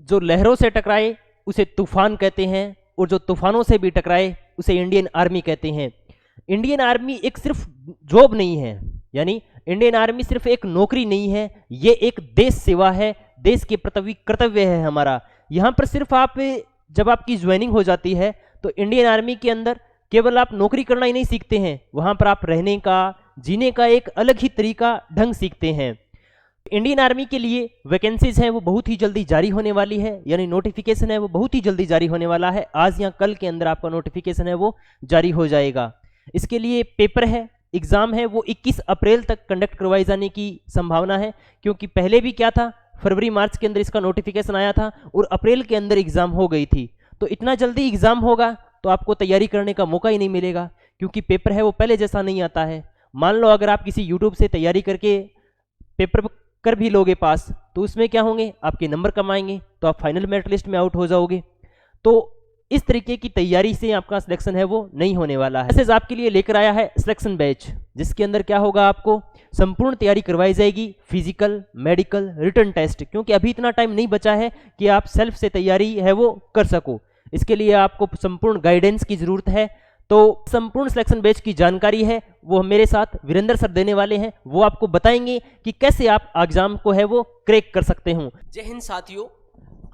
जो लहरों से टकराए उसे तूफान कहते हैं, और जो तूफानों से भी टकराए उसे इंडियन आर्मी कहते हैं। इंडियन आर्मी एक सिर्फ जॉब नहीं है, यानी इंडियन आर्मी सिर्फ एक नौकरी नहीं है, ये एक देश सेवा है, देश के प्रति कर्तव्य है हमारा। यहाँ पर सिर्फ आप, जब आपकी ज्वाइनिंग हो जाती है तो इंडियन आर्मी के अंदर केवल आप नौकरी करना ही नहीं सीखते हैं, वहाँ पर आप रहने का, जीने का एक अलग ही तरीका, ढंग सीखते हैं। इंडियन आर्मी के लिए वैकेंसीज हैं वो बहुत ही जल्दी जारी होने वाली है, यानी नोटिफिकेशन है वो बहुत ही जल्दी जारी होने वाला है, आज या कल के अंदर आपका नोटिफिकेशन है वो जारी हो जाएगा। इसके लिए पेपर है, एग्जाम है, वो 21 अप्रैल तक कंडक्ट करवाए जाने की संभावना है, क्योंकि पहले भी क्या था, फरवरी मार्च के अंदर इसका नोटिफिकेशन आया था और अप्रैल के अंदर एग्जाम हो गई थी। तो इतना जल्दी एग्जाम होगा तो आपको तैयारी करने का मौका ही नहीं मिलेगा, क्योंकि पेपर है वो पहले जैसा नहीं आता है। मान लो अगर आप किसी यूट्यूब से तैयारी करके पेपर कर भी लोगे पास, तो उसमें क्या होंगे, आपके नंबर कम आएंगे, तो आप फाइनल मेरिट लिस्ट में आउट हो जाओगे। तो इस तरीके की तैयारी से आपका सिलेक्शन है वो नहीं होने वाला है। मैसेज आपके लिए लेकर आया है सिलेक्शन बैच, जिसके अंदर क्या होगा, आपको संपूर्ण तैयारी करवाई जाएगी, फिजिकल, मेडिकल, रिटन टेस्ट, क्योंकि अभी इतना टाइम नहीं बचा है कि आप सेल्फ से तैयारी है वो कर सको। इसके लिए आपको संपूर्ण गाइडेंस की जरूरत है। तो संपूर्ण सिलेक्शन बैच की जानकारी है वो मेरे साथ वीरेंद्र सर देने वाले हैं, वो आपको बताएंगे कि कैसे आप एग्जाम को है वो क्रैक कर सकते हो। जय हिंद साथियों,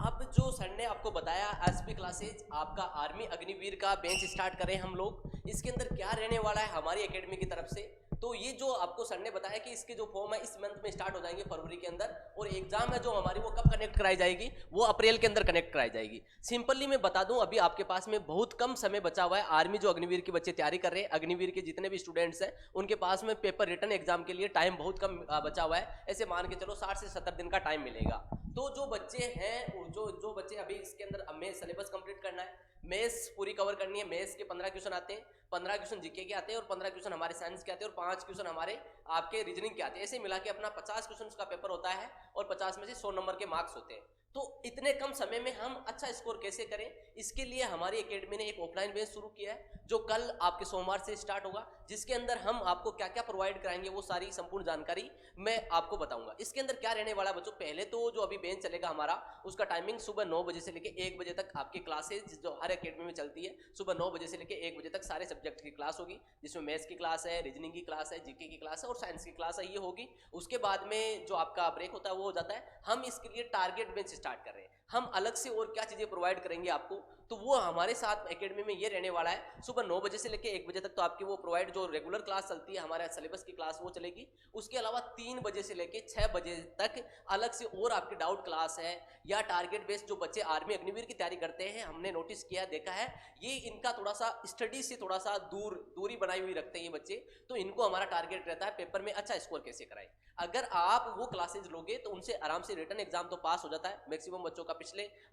अब जो सर ने आपको बताया एसपी क्लासेज आपका आर्मी अग्निवीर का बेंच स्टार्ट करें हम लोग, इसके अंदर क्या रहने वाला है हमारी एकेडमी की तरफ से। तो ये जो आपको सर ने बताया कि इसके जो फॉर्म है इस मंथ में स्टार्ट हो जाएंगे फरवरी के अंदर, और एग्जाम है जो हमारी वो कब कनेक्ट कराई जाएगी, वो अप्रैल के अंदर कनेक्ट कराई जाएगी। सिंपली मैं बता दूं, अभी आपके पास में बहुत कम समय बचा हुआ है। आर्मी जो अग्निवीर के बच्चे तैयारी कर रहे हैं, अग्निवीर के जितने भी स्टूडेंट्स हैं, उनके पास में पेपर रिटर्न एग्जाम के लिए टाइम बहुत कम बचा हुआ है। ऐसे मान के चलो 60 से 70 दिन का टाइम मिलेगा। तो जो बच्चे हैं, जो बच्चे अभी इसके अंदर हमें सिलेबस कंप्लीट करना है, मेथ्स पूरी कवर करनी है, मेथ्स के 15 क्वेश्चन आते हैं, 15 क्वेश्चन जीके के आते हैं, और 15 क्वेश्चन हमारे साइंस के आते हैं, और 5 क्वेश्चन हमारे आपके रीजनिंग के आते हैं। ऐसे मिला के अपना 50 क्वेश्चन का पेपर होता है, और 50 में से 100 नंबर के मार्क्स होते हैं। तो इतने कम समय में हम अच्छा स्कोर कैसे करें, इसके लिए हमारी एकेडमी ने एक ऑफलाइन बेस शुरू किया है, जो कल आपके सोमवार से स्टार्ट होगा, जिसके अंदर हम आपको क्या क्या प्रोवाइड कराएंगे वो सारी संपूर्ण जानकारी मैं आपको बताऊंगा। इसके अंदर क्या रहने वाला बच्चों, पहले तो जो अभी बेंच चलेगा हमारा, उसका टाइमिंग सुबह 9 बजे से लेकर 1 बजे तक आपकी क्लासेज जो हर एकेडमी में चलती है, सुबह 9 बजे से लेकर 1 बजे तक सारे सब्जेक्ट की क्लास होगी, जिसमें मैथ्स की क्लास है, रीजनिंग की क्लास है, जीके की क्लास है, और साइंस की क्लास है, ये होगी। उसके बाद में जो आपका ब्रेक होता है वो हो जाता है। हम इसके लिए टारगेट बेंच स्टार्ट कर रहे हैं, हम अलग से और क्या चीजें प्रोवाइड करेंगे आपको, तो वो हमारे साथ एकेडमी में ये रहने वाला है। सुबह 9 बजे से लेकर 1 बजे तक तो आपकी वो प्रोवाइड जो रेगुलर क्लास चलती है हमारे सिलेबस की क्लास वो चलेगी। उसके अलावा 3 बजे से लेकर 6 बजे तक अलग से और आपकी डाउट क्लास है, या टारगेट बेस्ड जो बच्चे आर्मी अग्निवीर की तैयारी करते हैं, हमने नोटिस किया, देखा है, ये इनका थोड़ा सा स्टडी से थोड़ा सा दूरी बनाई हुई रखते हैं ये बच्चे, तो इनको हमारा टारगेट रहता है पेपर में अच्छा स्कोर कैसे कराएं। अगर आप वो क्लासेज लोगे तो उनसे आराम से रिटर्न एग्जाम तो पास हो जाता है मैक्सिमम बच्चों का।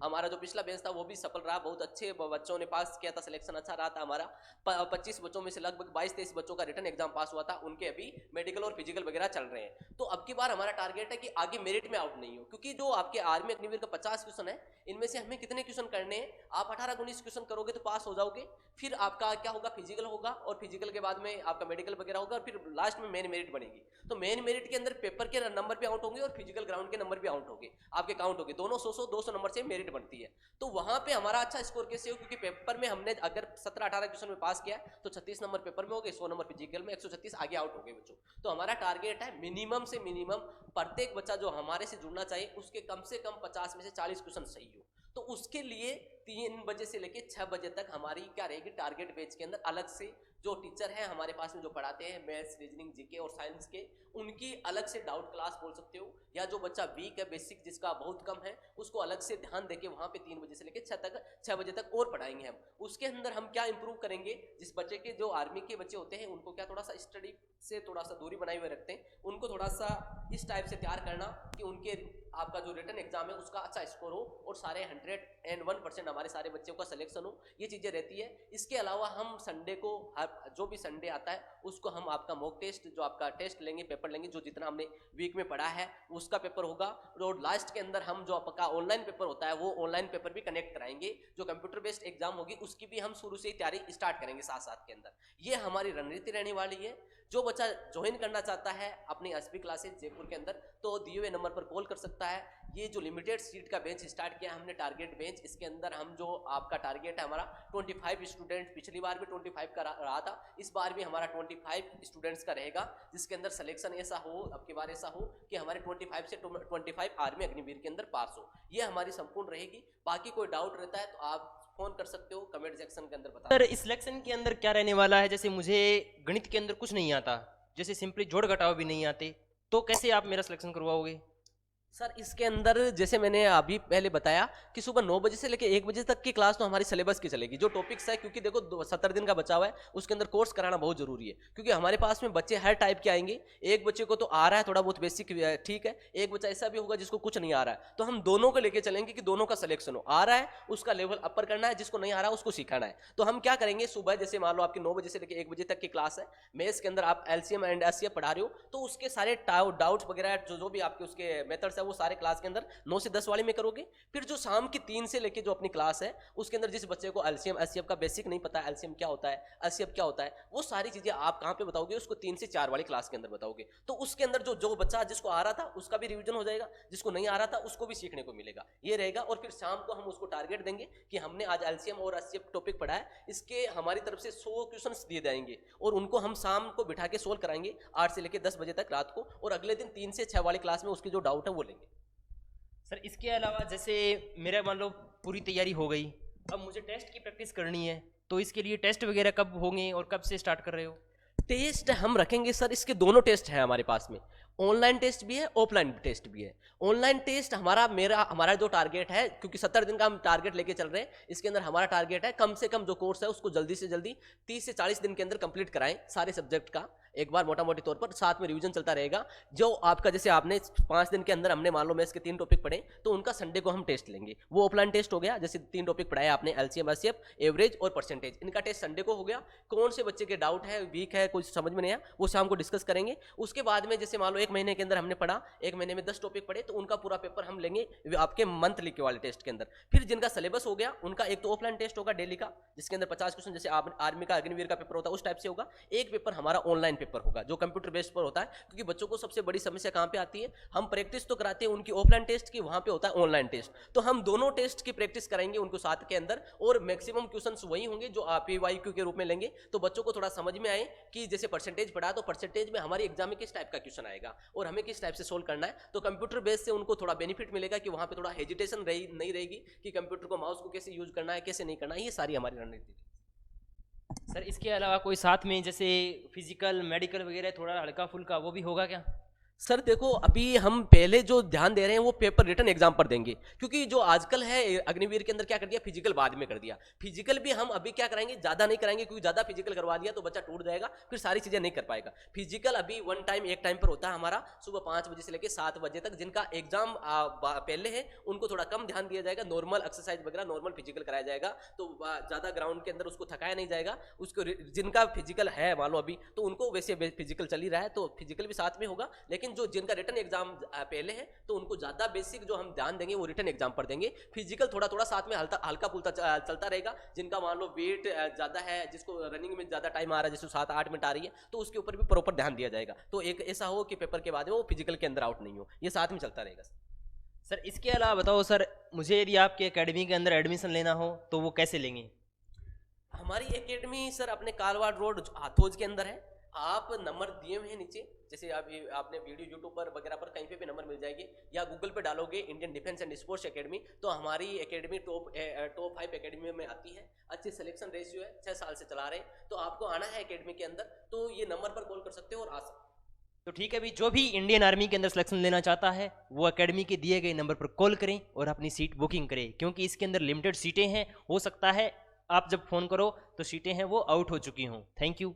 हमारा जो पिछला बेंच था वो भी सफल रहा, बहुत अच्छे बच्चों ने पास किया था, सिलेक्शन अच्छा रहा था हमारा। 25 बच्चों में से लगभग 22-23 बच्चों का रिटर्न एग्जाम पास हुआ था, उनके अभी मेडिकल और फिजिकल वगैरह चल रहे हैं। तो अब की बार हमारा टारगेट है कि आगे मेरिट में आउट नहीं हो, क्योंकि जो आपके आर्मी अग्निवीर का 50 क्वेश्चन है, इनमें से हमें कितने क्वेश्चन करने हैं, आप 18-19 क्वेश्चन करोगे तो पास हो जाओगे। फिर आपका क्या होगा, फिजिकल होगा, और फिजिकल के बाद में आपका मेडिकल वगैरह होगा, और फिर लास्ट में मेन मेरिट बनेगी। तो मेन मेरिट के अंदर पेपर के नंबर भी आउट होंगे और फिजिकल ग्राउंड के नंबर भी आउट होंगे, आपके काउंट होंगे, दोनों 100-200 नंबर से मेरिट बनती है। तो वहां पे हमारा अच्छा स्कोर कैसे हो, क्योंकि पेपर में हमने अगर 17-18 क्वेश्चन में पास किया तो 36 नंबर पेपर में हो गए, 100 नंबर फिजिकल में, 136 आगे आउट हो गए बच्चों। तो हमारा टारगेट है मिनिमम से मिनिमम प्रत्येक बच्चा जो हमारे से जुड़ना चाहिए उसके कम से कम 50 में से 40 क्वेश्चन सही हो। तो उसके लिए 3 बजे से लेकर 6 बजे तक हमारी क्या रहेगी, टारगेट बेच के अंदर अलग से जो टीचर हैं हमारे पास में जो पढ़ाते हैं मैथ्स, रीजनिंग, जीके और साइंस के, उनकी अलग से डाउट क्लास बोल सकते हो, या जो बच्चा वीक है, बेसिक जिसका बहुत कम है, उसको अलग से ध्यान देके वहां पे 3 बजे से लेकर 6 बजे तक और पढ़ाएंगे हम। उसके अंदर हम क्या इंप्रूव करेंगे, जिस बच्चे के जो आर्मी के बच्चे होते हैं उनको क्या थोड़ा सा स्टडी से थोड़ा सा दूरी बनाए हुए रखते हैं, उनको थोड़ा सा इस टाइप से तैयार करना कि उनके आपका जो रिटर्न एग्जाम है उसका अच्छा स्कोर हो, और सारे 101% हमारे सारे बच्चों का सिलेक्शन हो, ये चीजें रहती है। इसके अलावा हम संडे को, जो भी संडे आता है उसको हम आपका मॉक टेस्ट, जो आपका टेस्ट लेंगे, पेपर लेंगे, जो जितना हमने वीक में पढ़ा है उसका पेपर होगा, और लास्ट के अंदर हम जो आपका ऑनलाइन पेपर होता है वो ऑनलाइन पेपर भी कनेक्ट कराएंगे, जो कंप्यूटर बेस्ड एग्जाम होगी उसकी भी हम शुरू से ही तैयारी स्टार्ट करेंगे साथ के अंदर। ये हमारी रणनीति रहने वाली है। जो बच्चा ज्वाइन करना चाहता है अपनी एसपी क्लासेज जयपुर के अंदर, तो दिए हुए नंबर पर कॉल कर सकता आता है, ये जो लिमिटेड सीट का बेंच स्टार्ट किया हमने, टारगेट बेंच, इसके अंदर हम जो आपका टारगेट है हमारा 25 स्टूडेंट, पिछली बार भी 25 का रहा था, इस बार भी हमारा 25 स्टूडेंट्स का रहेगा, जिसके अंदर सिलेक्शन ऐसा हो, अब की बार ऐसा हो कि हमारे 25 से 25 आर्मी अग्निवीर के अंदर पास हो, ये हमारी संपूर्ण रहेगी। बाकी कोई डाउट रहता है तो आप फोन कर सकते हो, कमेंट सेक्शन के अंदर बता। सर इस सिलेक्शन के अंदर क्या रहने वाला है? जैसे मुझे गणित के अंदर कुछ नहीं आता, जैसे सिंपली जोड़ घटाव भी नहीं आते, तो कैसे आप मेरा सिलेक्शन करवाओगे? सर इसके अंदर जैसे मैंने अभी पहले बताया कि सुबह 9 बजे से लेकर 1 बजे तक की क्लास तो हमारी सिलेबस की चलेगी, जो टॉपिक्स है, क्योंकि देखो 70 दिन का बचा हुआ है, उसके अंदर कोर्स कराना बहुत जरूरी है, क्योंकि हमारे पास में बच्चे हर टाइप के आएंगे। एक बच्चे को तो आ रहा है थोड़ा बहुत बेसिक, ठीक है, एक बच्चा ऐसा भी होगा जिसको कुछ नहीं आ रहा है, तो हम दोनों को लेकर चलेंगे कि दोनों का सिलेक्शन हो, आ रहा है उसका लेवल अपर करना है, जिसको नहीं आ रहा है उसको सिखाना है। तो हम क्या करेंगे, सुबह जैसे मान लो आपकी 9 बजे से लेकर 1 बजे तक की क्लास है, मैथ्स के अंदर आप एलसीएम एंड एचसीएफ पढ़ा रहे हो, तो उसके सारे डाउट्स वगैरह जो भी आपके उसके मेथड्स है वो सारे क्लास के अंदर 9 से 10 वाले में करोगे। फिर जो शाम की 3 से लेके जो अपनी क्लास है उसके अंदर जिस बच्चे को एलसीएम एचसीएफ का बेसिक नहीं पता, एलसीएम क्या होता है, एचसीएफ क्या होता है, वो सारी चीजें आप कहां पे बताओगे, उसको 3 से 4 वाली क्लास के अंदर बताओगे। तो उसके अंदर जो बच्चा जिसको आ रहा था उसका भी रिवीजन हो जाएगा, जिसको नहीं आ रहा था उसको भी सीखने को मिलेगा, ये रहेगा। और फिर शाम को हम उसको टारगेट देंगे कि हमने आज एलसीएम और एचसीएफ टॉपिक पढ़ा है, इसके हमारी तरफ से 100 क्वेश्चंस दिए जाएंगे और उनको हम शाम को बिठा के सोल्व कराएंगे 8 से लेकर 10 बजे तक रात को, और अगले दिन 3 से 6 वाली क्लास में उसकी जो डाउट है वो लेंगे। सर इसके अलावा जैसे मेरा मान लो पूरी तैयारी हो गई, अब मुझे टेस्ट की प्रैक्टिस करनी है, तो इसके लिए टेस्ट वगैरह कब होंगे और कब से स्टार्ट कर रहे हो? टेस्ट हम रखेंगे सर, इसके दोनों टेस्ट हैं हमारे पास में, ऑनलाइन टेस्ट भी है, ऑफलाइन टेस्ट भी है। ऑनलाइन टेस्ट हमारा जो टारगेट है, क्योंकि 70 दिन का हम टारगेट लेके चल रहे हैं, इसके अंदर हमारा टारगेट है कम से कम जो कोर्स है उसको जल्दी से जल्दी 30 से 40 दिन के अंदर कंप्लीट कराएं, सारे सब्जेक्ट का एक बार मोटा मोटी तौर पर, साथ में रिवीजन चलता रहेगा। जो आपका जैसे आपने 5 दिन के अंदर हमने मान लो मैथ्स के 3 टॉपिक पढ़े, तो उनका संडे को हम टेस्ट लेंगे, वो ऑफलाइन टेस्ट हो गया। जैसे 3 टॉपिक पढ़ाया आपने, एलसीएम एचसीएफ, एवरेज और परसेंटेज, इनका टेस्ट संडे को हो गया। कौन से बच्चे के डाउट है, वीक है, कुछ समझ में नहीं आया, वो शाम को डिस्कस करेंगे। उसके बाद में जैसे मान लो 1 महीने के अंदर हमने पढ़ा, 1 महीने में 10 टॉपिक पढ़े, तो उनका पूरा पेपर हम लेंगे आपके मंथली के वाले टेस्ट के अंदर। फिर जिनका सिलेबस हो गया उनका एक तो ऑफलाइन टेस्ट होगा डेली का, जिसके अंदर 50 क्वेश्चन, जैसे आर्मी का अग्निवीर का पेपर होता है उस टाइप से होगा। एक पेपर हमारा ऑनलाइन पेपर होगा जो कंप्यूटर बेस्ड पर होता है, क्योंकि बच्चों को सबसे बड़ी समस्या कहां पे आती है, हम प्रैक्टिस तो कराते हैं उनकी ऑफलाइन टेस्ट की, वहां पे होता है ऑनलाइन टेस्ट, तो हम दोनों टेस्ट की प्रैक्टिस कराएंगे उनको साथ के अंदर, और मैक्सिमम क्वेश्चंस वही होंगे जो आप पीवाईक्यू के रूप में लेंगे, तो बच्चों को थोड़ा समझ में आए कि जैसे परसेंटेज पढ़ा तो परसेंटेज में हमारी एग्जाम में किस टाइप का क्वेश्चन आएगा और हमें किस टाइप से सोल्व करना है। तो कंप्यूटर बेस से उनको थोड़ा बेनिफिट मिलेगा कि वहां पे थोड़ा हेजिटेशन नहीं रहेगी कि कंप्यूटर को, माउस को कैसे यूज करना है, कैसे नहीं करना है, ये सारी हमारी रणनीति। सर इसके अलावा कोई साथ में जैसे फिजिकल मेडिकल वगैरह थोड़ा हल्का फुल्का वो भी होगा क्या? सर देखो, अभी हम पहले जो ध्यान दे रहे हैं वो पेपर रिटन एग्जाम पर देंगे, क्योंकि जो आजकल है अग्निवीर के अंदर क्या कर दिया, फिजिकल बाद में कर दिया। फिजिकल भी हम अभी क्या कराएंगे, ज्यादा नहीं कराएंगे, क्योंकि ज्यादा फिजिकल करवा दिया तो बच्चा टूट जाएगा, फिर सारी चीजें नहीं कर पाएगा। फिजिकल अभी एक टाइम पर होता है हमारा, सुबह 5 बजे से लेकर 7 बजे तक। जिनका एग्जाम पहले है उनको थोड़ा कम ध्यान दिया जाएगा, नॉर्मल एक्सरसाइज वगैरह, नॉर्मल फिजिकल कराया जाएगा, तो ज्यादा ग्राउंड के अंदर उसको थकाया नहीं जाएगा। उसको जिनका फिजिकल है मान लो अभी, तो उनको वैसे फिजिकल चल ही रहा है, तो फिजिकल भी साथ में होगा। लेकिन जो जिनका रिटन एग्जाम पहले है तो उनको ज्यादा बेसिक जो हम ध्यान देंगे वो रिटन एग्जाम पर देंगे। फिजिकल थोड़ा थोड़ा साथ में हल्का फुल्का चलता रहेगा। जिनका मान लो वेट ज्यादा है, जिसको रनिंग में ज्यादा टाइम आ रहा है, जिसको 7-8 मिनट आ रही है, तो उसके ऊपर भी प्रॉपर ध्यान दिया जाएगा। तो एक ऐसा हो कि पेपर के बाद में वो फिजिकल के अंदर आउट नहीं हो, ये साथ में चलता रहेगा। सर इसके अलावा बताओ सर, मुझे यदि आपके एकेडमी के अंदर एडमिशन लेना हो तो वो कैसे लेंगे? हमारी एकेडमी सर अपने कालवाड़ रोड हाथोज के अंदर है। आप नंबर दिए हुए हैं नीचे, जैसे अभी आपने वीडियो यूट्यूब पर वगैरह पर कहीं पे भी नंबर मिल जाएगी, या गूगल पे डालोगे Indian defence and sports academy, तो हमारी एकेडमी टॉप 5 एकेडमी में आती है। अच्छी सिलेक्शन रेशियो है, 6 साल से चला रहे हैं, तो आपको आना है एकेडमी के अंदर, तो ये नंबर पर कॉल कर सकते हो और आ सकते हो। तो ठीक है, अभी जो भी इंडियन आर्मी के अंदर सिलेक्शन लेना चाहता है वो एकेडमी के दिए गए नंबर पर कॉल करें और अपनी सीट बुकिंग करें, क्योंकि इसके अंदर लिमिटेड सीटें हैं। हो सकता है आप जब फ़ोन करो तो सीटें हैं वो आउट हो चुकी हों। Thank you.